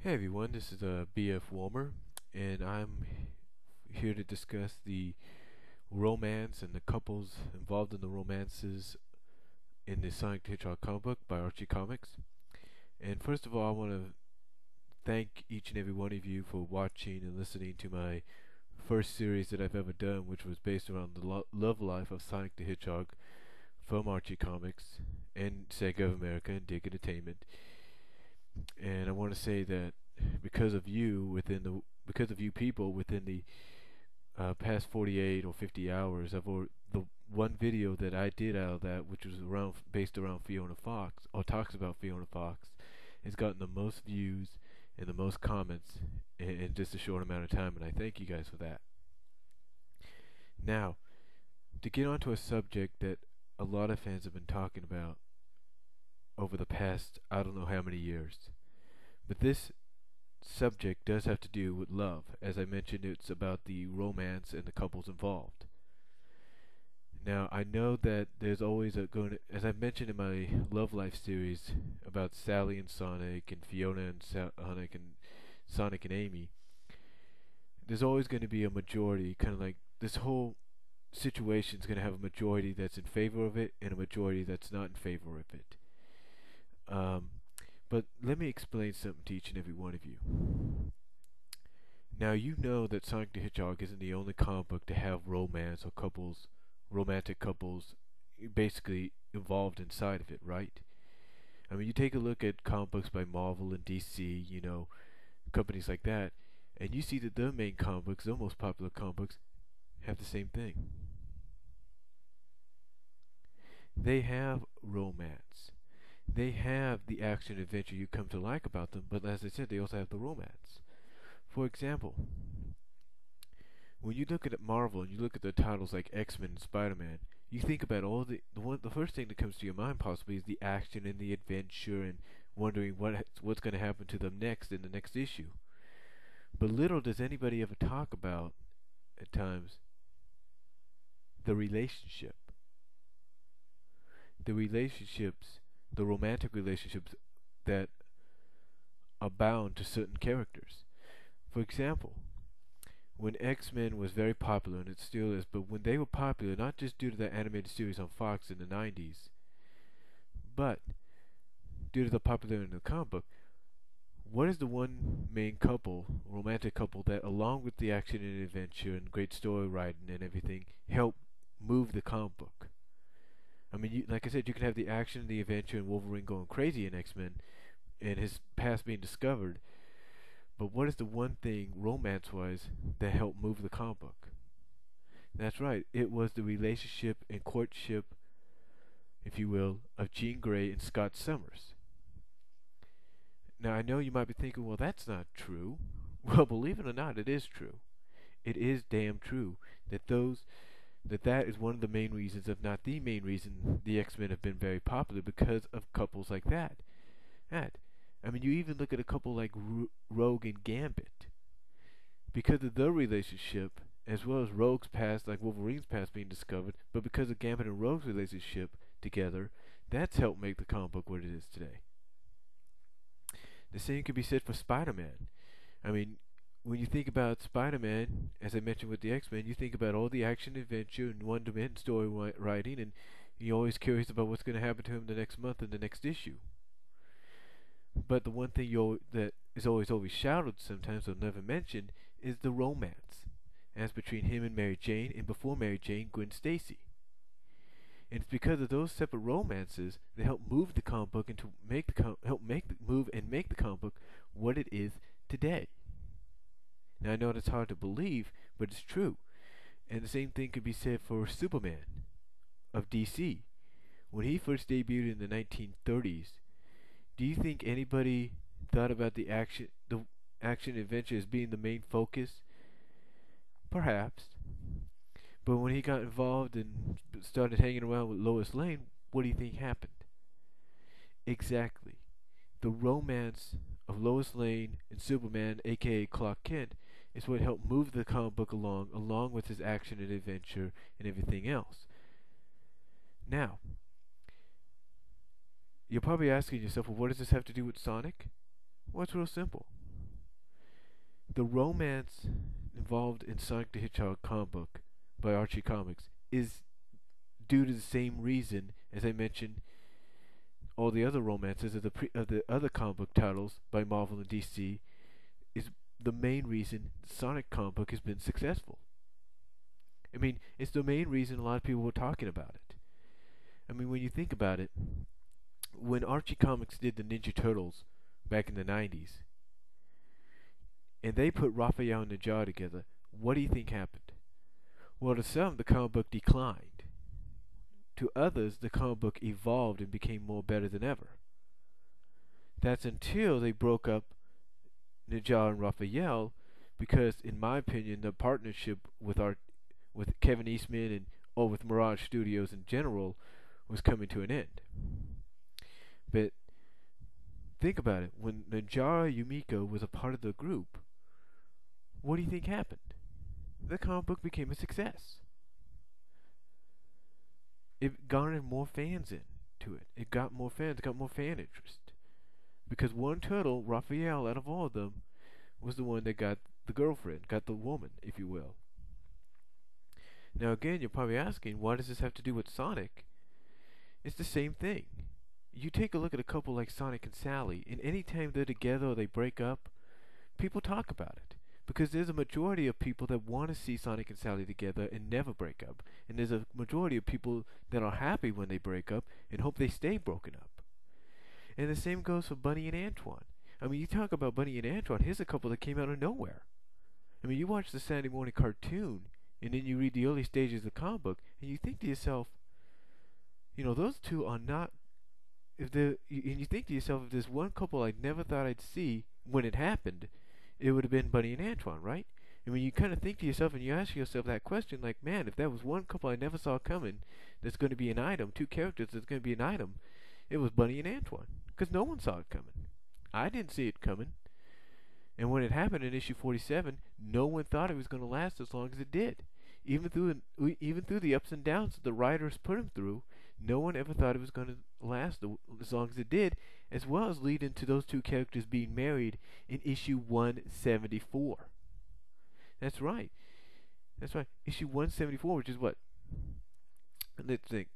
Hey everyone, this is BF Walmer, and I'm here to discuss the romance and the couples involved in the romances in the Sonic the Hedgehog comic book by Archie Comics. And first of all, I want to thank each and every one of you for watching and listening to my first series that I've ever done, which was based around the love life of Sonic the Hedgehog from Archie Comics and Sega of America and Dig Entertainment. And I want to say that because of you because of you people within the past 48 or 50 hours, the one video that I did out of that, which was based around Fiona Fox or talks about Fiona Fox, has gotten the most views and the most comments in just a short amount of time, and I thank you guys for that. Now, to get onto a subject that a lot of fans have been talking about over the past I don't know how many years, but this subject does have to do with love. As I mentioned, it's about the romance and the couples involved. Now, I know that there's always as I've mentioned in my Love Life series about Sally and Sonic and Fiona and Sonic and Amy, there's always going to be a majority, kind of like this whole situation is going to have a majority that's in favor of it and a majority that's not in favor of it. Um, but let me explain something to each and every one of you. Now you know that Sonic the Hedgehog isn't the only comic book to have romance or romantic couples, basically involved inside of it, right? I mean, you take a look at comic books by Marvel and DC, companies like that, and you see that their main comic books, their most popular comic books, have the same thing. They have romance. They have the action adventure you come to like about them, but as I said, they also have the romance. For example, when you look at Marvel and you look at the titles like X-Men and Spider-Man, you think about the first thing that comes to your mind possibly is the action and the adventure and wondering what's going to happen to them next in the next issue. But little does anybody ever talk about, at times, the relationship. The relationships, the romantic relationships that are bound to certain characters. For example, when X-Men was very popular, and it still is, but when they were popular, not just due to the animated series on Fox in the 90s, but due to the popularity of the comic book, what is the one main couple, romantic couple, that along with the action and adventure and great story writing and everything, help move the comic book? I mean, like I said, you can have the action, the adventure, and Wolverine going crazy in X-Men, and his past being discovered, but what is the one thing, romance-wise, that helped move the comic book? That's right, it was the relationship and courtship, if you will, of Jean Grey and Scott Summers. Now, I know you might be thinking, well, that's not true. Well, believe it or not, it is true. It is damn true that is one of the main reasons, if not the main reason, the X-Men have been very popular because of couples like that. I mean, you even look at a couple like Rogue and Gambit. Because of their relationship, as well as Rogue's past, like Wolverine's past being discovered, but because of Gambit and Rogue's relationship together, that's helped make the comic book what it is today. The same could be said for Spider-Man. I mean, when you think about Spider-Man, as I mentioned with the X-Men, you think about all the action, adventure, and one-dimensional story writing, and you're always curious about what's going to happen to him the next month and the next issue. But the one thing that is always overshadowed sometimes or never mentioned is the romance, as between him and Mary Jane, and before Mary Jane, Gwen Stacy. And it's because of those separate romances that help move the comic book and to move and make the comic book what it is today. Now I know that's hard to believe, but it's true. And the same thing could be said for Superman of DC. When he first debuted in the 1930s, do you think anybody thought about the action adventure as being the main focus? Perhaps. But when he got involved and started hanging around with Lois Lane, what do you think happened? Exactly. The romance of Lois Lane and Superman, aka Clark Kent, is what helped move the comic book along with his action and adventure and everything else. Now, you're probably asking yourself, well, what does this have to do with Sonic? Well, it's real simple. the romance involved in Sonic the Hedgehog comic book by Archie Comics is due to the same reason as I mentioned all the other romances of the other comic book titles by Marvel and DC is the main reason the Sonic comic book has been successful. I mean, it's the main reason a lot of people were talking about it. I mean, when you think about it, when Archie Comics did the Ninja Turtles back in the 90s, and they put Raphael and Najjar together, what do you think happened? Well, to some, the comic book declined. To others, the comic book evolved and became more better than ever. That's until they broke up Najjar and Raphael, because, in my opinion, the partnership with Kevin Eastman or with Mirage Studios in general was coming to an end. But think about it. When Najjar Yumiko was a part of the group, what do you think happened? The comic book became a success. It garnered more fans into it. It got more fans. It got more fan interest. Because one turtle, Raphael, out of all of them, was the one that got the girlfriend, got the woman, if you will. Now again, you're probably asking, why does this have to do with Sonic? It's the same thing. You take a look at a couple like Sonic and Sally, and any time they're together or they break up, people talk about it. Because there's a majority of people that want to see Sonic and Sally together and never break up. And there's a majority of people that are happy when they break up and hope they stay broken up. And the same goes for Bunny and Antoine. I mean, you talk about Bunny and Antoine, here's a couple that came out of nowhere. I mean, you watch the Saturday morning cartoon, and then you read the early stages of the comic book, and you think to yourself, you know, those two are not, and you think to yourself, if there's one couple I never thought I'd see when it happened, it would have been Bunny and Antoine, right? And when you kind of think to yourself and you ask yourself that question, like, man, if that was one couple I never saw coming that's going to be an item, two characters that's going to be an item, it was Bunny and Antoine. Because no one saw it coming. I didn't see it coming. And when it happened in issue 47, no one thought it was going to last as long as it did. Even through the ups and downs that the writers put him through, no one ever thought it was going to last as long as it did, as well as lead into those two characters being married in issue 174. That's right. That's right. Issue 174, which is what? Let's think.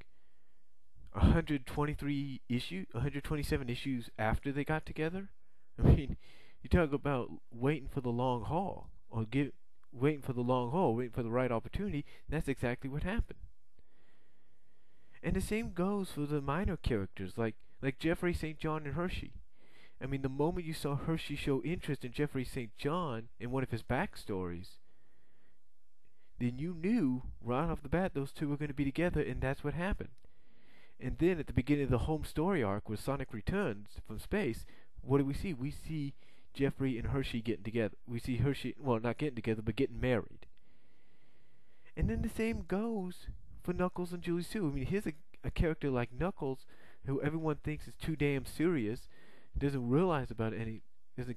127 issues after they got together? I mean, you talk about waiting for the long haul, waiting for the right opportunity. That's exactly what happened. And the same goes for the minor characters, like Jeffrey St. John and Hershey. I mean, the moment you saw Hershey show interest in Jeffrey St. John in one of his backstories, then you knew right off the bat those two were going to be together, and that's what happened. And then at the beginning of the home story arc, where Sonic returns from space, what do we see? We see Jeffrey and Hershey getting together. We see Hershey, well, not getting together, but getting married. And then the same goes for Knuckles and Julie Sue. I mean, here's a character like Knuckles, who everyone thinks is too damn serious, doesn't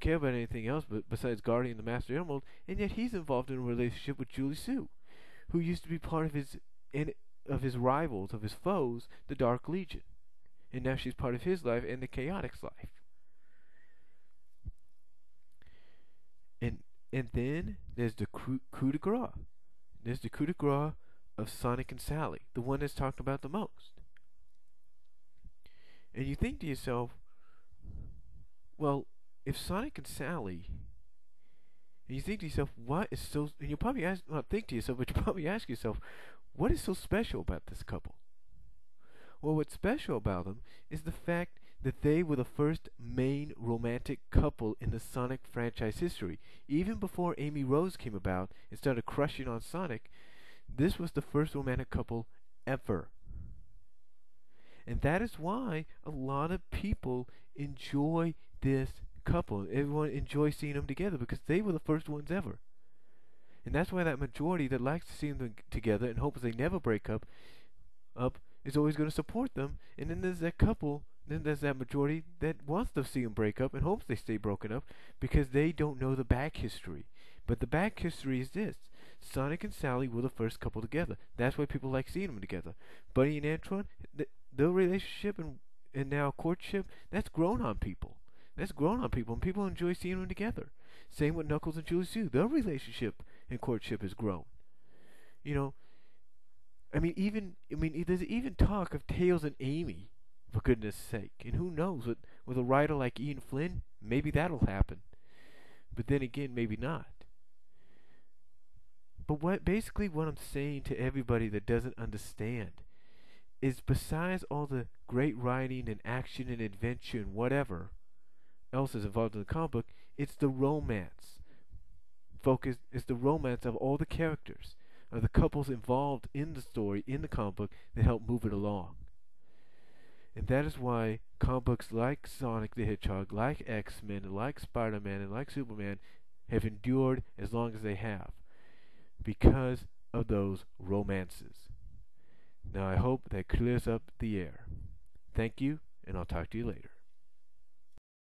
care about anything else besides guarding the Master Emerald, and yet he's involved in a relationship with Julie Sue, who used to be part of his rivals, of his foes, the Dark Legion. And now she's part of his life and the Chaotix life. And then there's the coup de grace. There's the coup de grace of Sonic and Sally, the one that's talked about the most. And you think to yourself, well, if Sonic and Sally, and you think to yourself, what is so, and you'll probably not think to yourself, but you'll probably ask yourself, what is so special about this couple? Well, what's special about them is the fact that they were the first main romantic couple in the Sonic franchise history. Even before Amy Rose came about and started crushing on Sonic, this was the first romantic couple ever. And that is why a lot of people enjoy this couple. Everyone enjoys seeing them together because they were the first ones ever. And that's why that majority that likes to see them together and hopes they never break up is always going to support them. And then there's that couple, then there's that majority that wants to see them break up and hopes they stay broken up because they don't know the back history. But the back history is this. Sonic and Sally were the first couple together. That's why people like seeing them together. Bunny and Antoine, their relationship and now courtship, that's grown on people. That's grown on people, and people enjoy seeing them together. Same with Knuckles and Julius too. Their relationship and courtship has grown. You know, there's even talk of Tails and Amy, for goodness sake. And who knows, with a writer like Ian Flynn, maybe that'll happen. But then again, maybe not. But what I'm saying to everybody that doesn't understand is, besides all the great writing and action and adventure and whatever else is involved in the comic book, it's the romance. It's the romance of all the characters, of the couples involved in the story, in the comic book, that help move it along. And that is why comic books like Sonic the Hedgehog, like X-Men, like Spider-Man, and like Superman have endured as long as they have, because of those romances. Now I hope that clears up the air. Thank you, and I'll talk to you later.